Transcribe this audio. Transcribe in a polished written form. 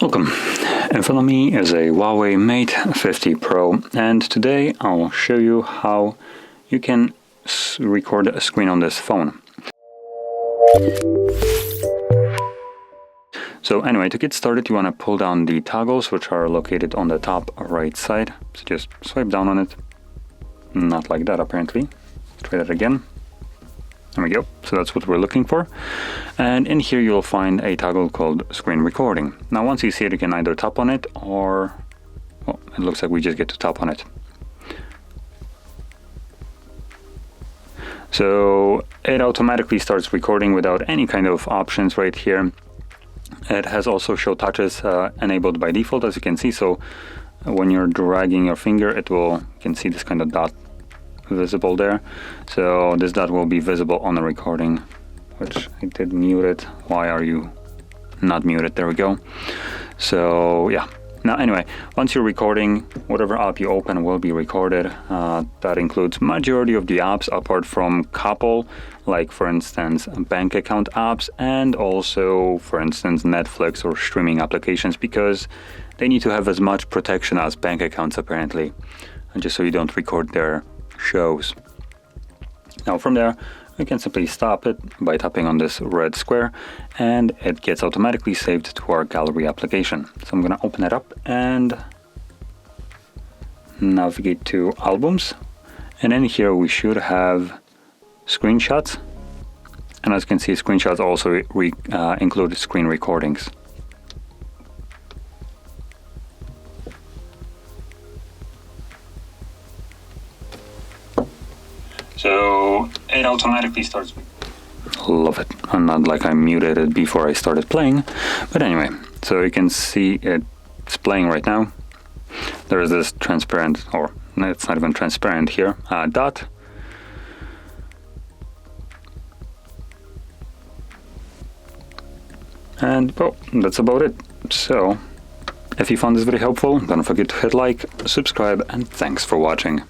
Welcome. In front of me is a HUAWEI Mate 50 Pro, and today I'll show you how you can record a screen on this phone. So anyway, to get started, you want to pull down the toggles, which are located on the top right side. So just swipe down on it. Not like that, apparently. Try that again. There we go. So that's what we're looking for. And in here you'll find a toggle called screen recording. Now once you see it, you can either tap on it or, well, it looks like we just get to tap on it. So it automatically starts recording without any kind of options right here. It has also show touches enabled by default, as you can see. So when you're dragging your finger, you can see this kind of dot visible there. So this dot will be visible on the recording, which I did mute it. Why are you not muted? There we go. So yeah. Now anyway, once you're recording, whatever app you open will be recorded. That includes majority of the apps apart from couple, like for instance bank account apps, and also for instance Netflix or streaming applications, because they need to have as much protection as bank accounts apparently, and just so you don't record their shows. Now from there we can simply stop it by tapping on this red square, and it gets automatically saved to our gallery application. So I'm going to open it up and navigate to albums, and in here we should have screenshots, and as you can see, screenshots also include screen recordings. So it automatically starts. Love it. And not like I muted it before I started playing. But anyway, so you can see it's playing right now. There is this transparent, or it's not even transparent here, dot. And well, that's about it. So if you found this video helpful, don't forget to hit like, subscribe, and thanks for watching.